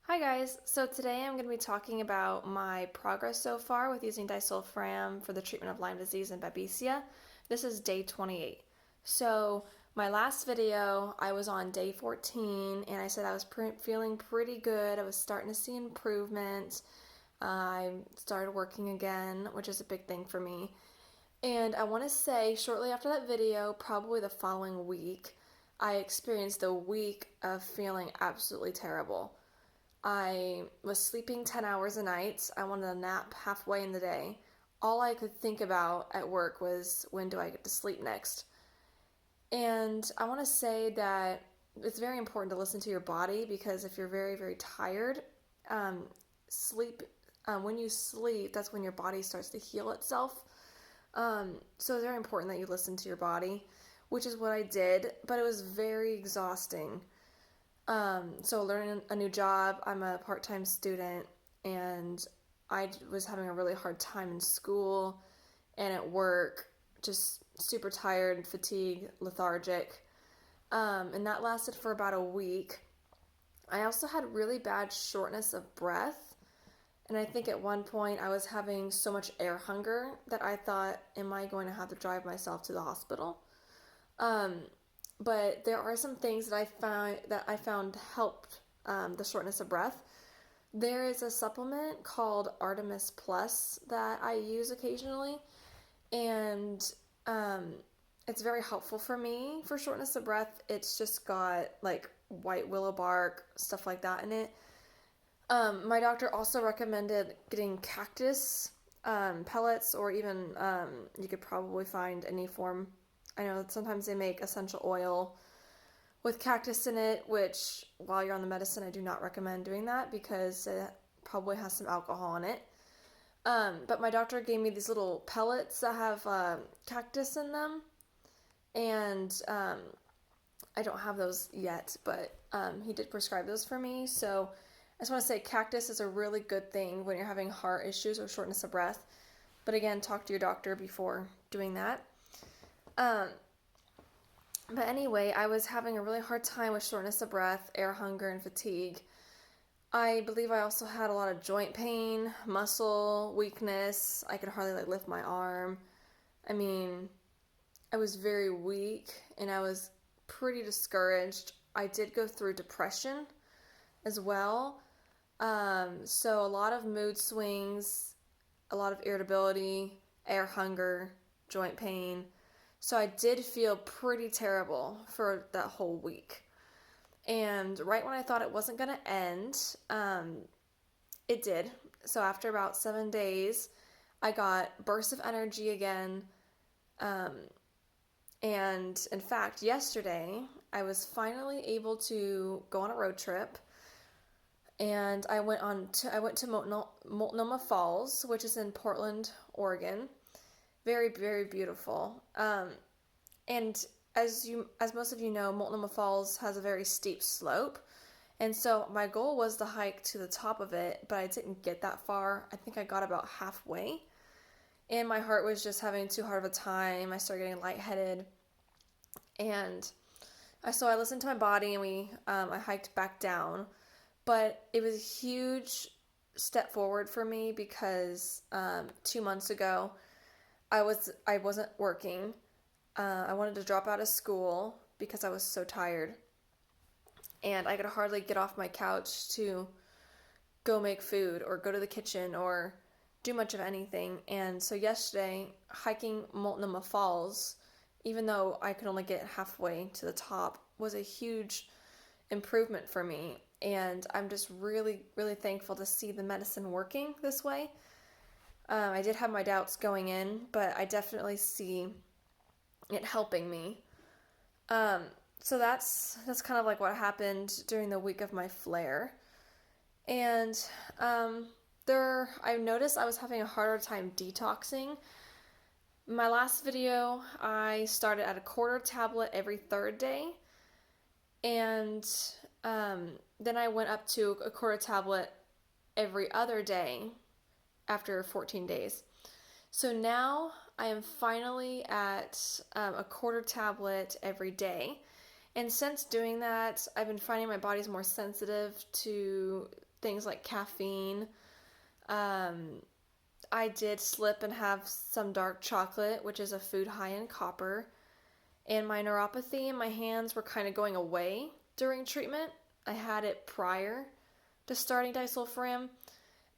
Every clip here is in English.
Hi guys, so today I'm going to be talking about my progress so far with using Disulfiram for the treatment of Lyme disease and Babesia. This is day 28. So my last video, I was on day 14 and I said I was feeling pretty good. I was starting to see improvement. I started working again, which is a big thing for me. And I want to say shortly after that video, probably the following week, I experienced a week of feeling absolutely terrible. I was sleeping 10 hours a night. I wanted a nap halfway in the day. All I could think about at work was, when do I get to sleep next? And I want to say that it's very important to listen to your body, because if you're very, very tired, sleep, when you sleep, that's when your body starts to heal itself. So it's very important that you listen to your body, which is what I did, but it was very exhausting. So learning a new job, I'm a part-time student, and I was having a really hard time in school and at work, just super tired, fatigued, lethargic. And that lasted for about a week. I also had really bad shortness of breath, and I think at one point I was having so much air hunger that I thought, am I going to have to drive myself to the hospital? Um, but there are some things that I found helped the shortness of breath. There is a supplement called Artemis Plus that I use occasionally, and it's very helpful for me for shortness of breath. It's just got like white willow bark, stuff like that in it. My doctor also recommended getting cactus pellets, or even you could probably find any form. I know that sometimes they make essential oil with cactus in it, which while you're on the medicine, I do not recommend doing that because it probably has some alcohol in it. But my doctor gave me these little pellets that have cactus in them, and I don't have those yet, but he did prescribe those for me. So I just want to say cactus is a really good thing when you're having heart issues or shortness of breath. But again, talk to your doctor before doing that. Um, but anyway, I was having a really hard time with shortness of breath, air hunger, and fatigue. I believe I also had a lot of joint pain, muscle weakness. I could hardly lift my arm. I mean, I was very weak and I was pretty discouraged. I did go through depression as well. So a lot of mood swings, a lot of irritability, air hunger, joint pain. So I did feel pretty terrible for that whole week. And right when I thought it wasn't going to end, it did. So after about 7 days, I got bursts of energy again. Um, and in fact, yesterday, I was finally able to go on a road trip. And I went to Multnomah Falls, which is in Portland, Oregon. Very, very beautiful. And as most of you know, Multnomah Falls has a very steep slope. And so my goal was to hike to the top of it, but I didn't get that far. I think I got about halfway. And my heart was just having too hard of a time. I started getting lightheaded. And so I listened to my body, and I hiked back down. But it was a huge step forward for me because 2 months ago, I wasn't working. I wanted to drop out of school because I was so tired, and I could hardly get off my couch to go make food or go to the kitchen or do much of anything. And so yesterday, hiking Multnomah Falls, even though I could only get halfway to the top, was a huge improvement for me. And I'm just really, really thankful to see the medicine working this way. I did have my doubts going in, but I definitely see it helping me. So that's kind of like what happened during the week of my flare. And I noticed I was having a harder time detoxing. My last video, I started at a quarter tablet every third day, and then I went up to a quarter tablet every other day after 14 days. So now I am finally at a quarter tablet every day. And since doing that, I've been finding my body's more sensitive to things like caffeine. I did slip and have some dark chocolate, which is a food high in copper. And my neuropathy in my hands were kind of going away during treatment. I had it prior to starting disulfiram,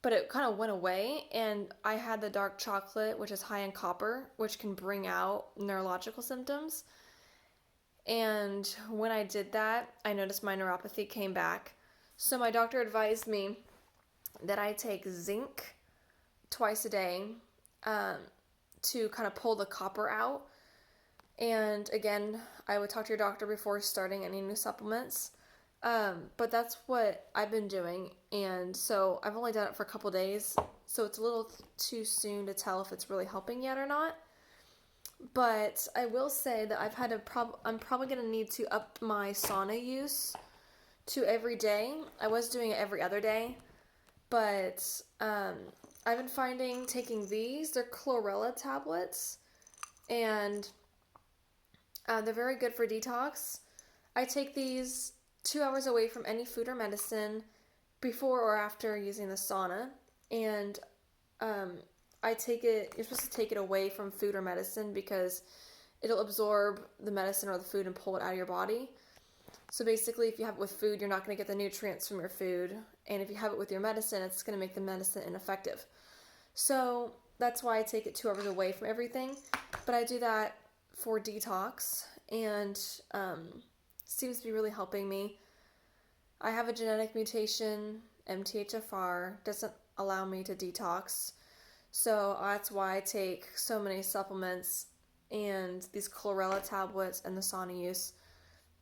but it kind of went away, and I had the dark chocolate, which is high in copper, which can bring out neurological symptoms. And when I did that, I noticed my neuropathy came back. So my doctor advised me that I take zinc twice a day to kind of pull the copper out. And again, I would talk to your doctor before starting any new supplements. But that's what I've been doing. And so I've only done it for a couple days. So it's a little too soon to tell if it's really helping yet or not. But I will say that I'm probably going to need to up my sauna use to every day. I was doing it every other day. But I've been finding taking these, they're chlorella tablets. And they're very good for detox. I take these 2 hours away from any food or medicine before or after using the sauna. And I take it, you're supposed to take it away from food or medicine because it'll absorb the medicine or the food and pull it out of your body. So basically, if you have it with food, you're not going to get the nutrients from your food. And if you have it with your medicine, it's going to make the medicine ineffective. So that's why I take it 2 hours away from everything. But I do that for detox, and seems to be really helping me. I have a genetic mutation. MTHFR doesn't allow me to detox, so that's why I take so many supplements and these chlorella tablets and the sauna use.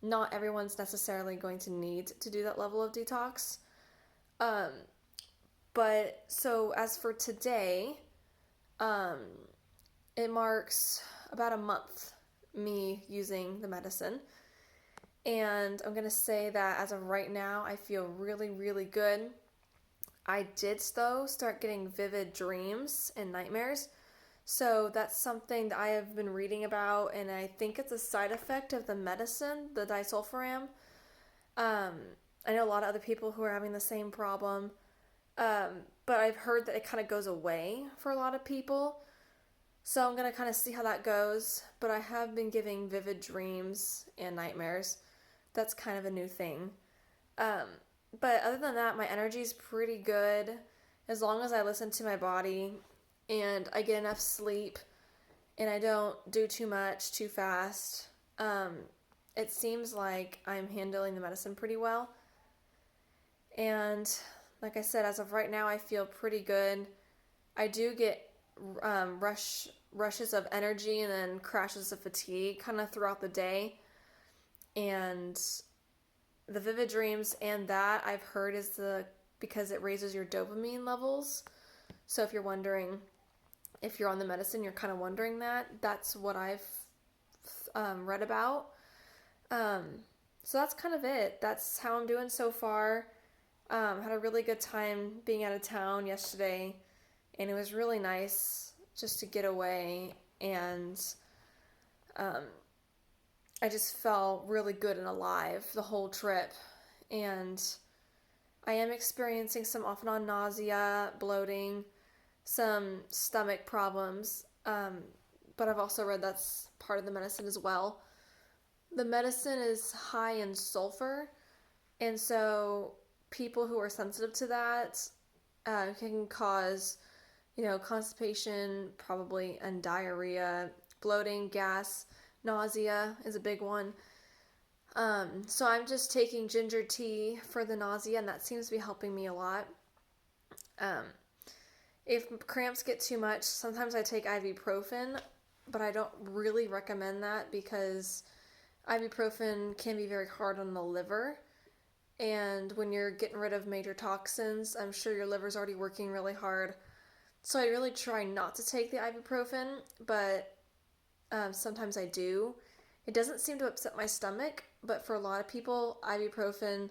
Not everyone's necessarily going to need to do that level of detox. But so as for today, it marks about a month me using the medicine. And I'm going to say that as of right now, I feel really, really good. I did, though, start getting vivid dreams and nightmares. So that's something that I have been reading about, and I think it's a side effect of the medicine, the disulfiram. I know a lot of other people who are having the same problem, but I've heard that it kind of goes away for a lot of people. So I'm going to kind of see how that goes, but I have been giving vivid dreams and nightmares. That's kind of a new thing. But other than that, my energy is pretty good as long as I listen to my body and I get enough sleep and I don't do too much too fast. It seems like I'm handling the medicine pretty well. And like I said, as of right now, I feel pretty good. I do get rushes of energy and then crashes of fatigue kind of throughout the day. And the vivid dreams and that I've heard is because it raises your dopamine levels. So if you're wondering if you're on the medicine, you're kind of wondering that's what I've read about. So that's kind of it. That's how I'm doing so far. Had a really good time being out of town yesterday, and it was really nice just to get away, and I just felt really good and alive the whole trip. And I am experiencing some off and on nausea, bloating, some stomach problems, but I've also read that's part of the medicine as well. The medicine is high in sulfur, and so people who are sensitive to that can cause, constipation, probably, and diarrhea, bloating, gas, nausea is a big one. So I'm just taking ginger tea for the nausea, and that seems to be helping me a lot. If cramps get too much, sometimes I take ibuprofen, but I don't really recommend that because ibuprofen can be very hard on the liver. And when you're getting rid of major toxins, I'm sure your liver's already working really hard. So I really try not to take the ibuprofen, but sometimes I do. It doesn't seem to upset my stomach, but for a lot of people, ibuprofen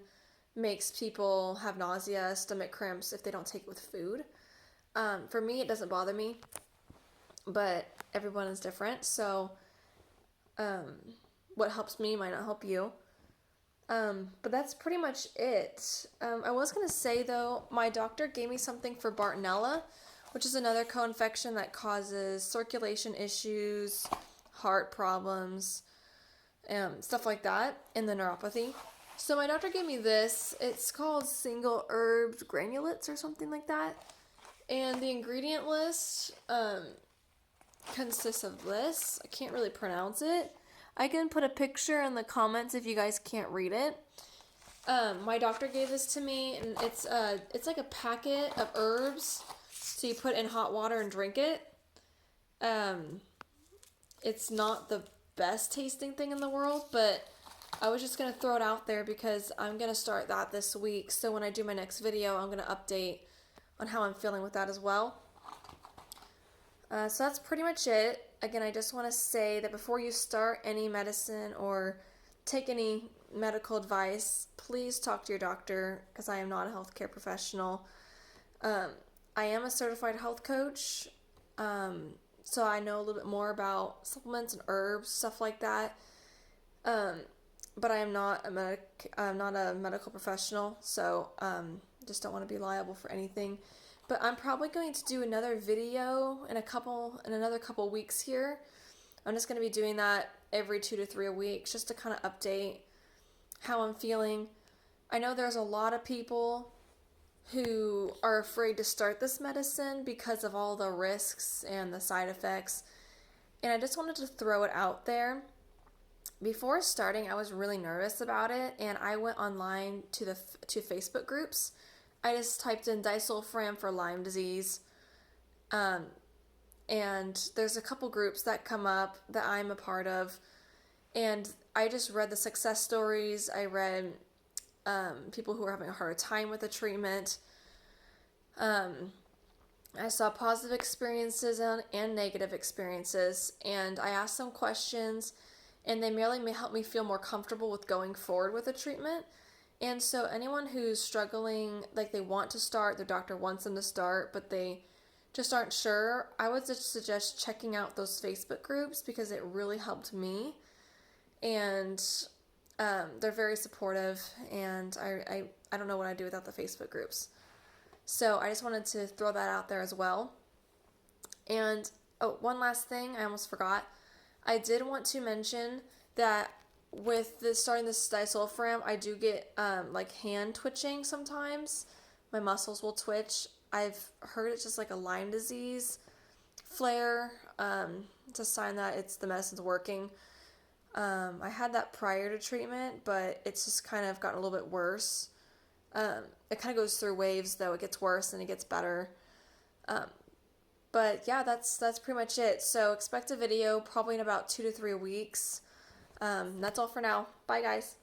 makes people have nausea, stomach cramps if they don't take it with food. For me, it doesn't bother me, but everyone is different. So what helps me might not help you. But that's pretty much it. I was going to say, though, my doctor gave me something for Bartonella, which is another co-infection that causes circulation issues, heart problems, stuff like that, and the neuropathy. So my doctor gave me this. It's called single herbed granulates or something like that. And the ingredient list consists of this. I can't really pronounce it. I can put a picture in the comments if you guys can't read it. My doctor gave this to me, and it's like a packet of herbs. So you put it in hot water and drink it. It's not the best tasting thing in the world, but I was just going to throw it out there because I'm going to start that this week. So when I do my next video, I'm going to update on how I'm feeling with that as well. So that's pretty much it. Again, I just want to say that before you start any medicine or take any medical advice, please talk to your doctor because I am not a healthcare professional. I am a certified health coach, so I know a little bit more about supplements and herbs, stuff like that. But I am not a medical professional, so just don't want to be liable for anything. But I'm probably going to do another video in another couple weeks here. I'm just going to be doing that every 2 to 3 weeks just to kind of update how I'm feeling. I know there's a lot of people who are afraid to start this medicine because of all the risks and the side effects. And I just wanted to throw it out there. Before starting, I was really nervous about it, and I went online to Facebook groups. I just typed in Disulfiram for Lyme disease, and there's a couple groups that come up that I'm a part of, and I just read the success stories. I read people who are having a hard time with the treatment. I saw positive experiences and negative experiences, and I asked them questions, and they merely helped me feel more comfortable with going forward with the treatment. And so anyone who's struggling, like they want to start, their doctor wants them to start, but they just aren't sure, I would just suggest checking out those Facebook groups because it really helped me. And they're very supportive, and I don't know what I'd do without the Facebook groups. So I just wanted to throw that out there as well. And one last thing, I almost forgot. I did want to mention that with starting this Disulfiram, I do get like hand twitching sometimes. My muscles will twitch. I've heard it's just like a Lyme disease flare. It's a sign that the medicine's working. I had that prior to treatment, but it's just kind of gotten a little bit worse. It kind of goes through waves, though. It gets worse and it gets better. But yeah, that's pretty much it. So expect a video probably in about 2 to 3 weeks. That's all for now. Bye, guys.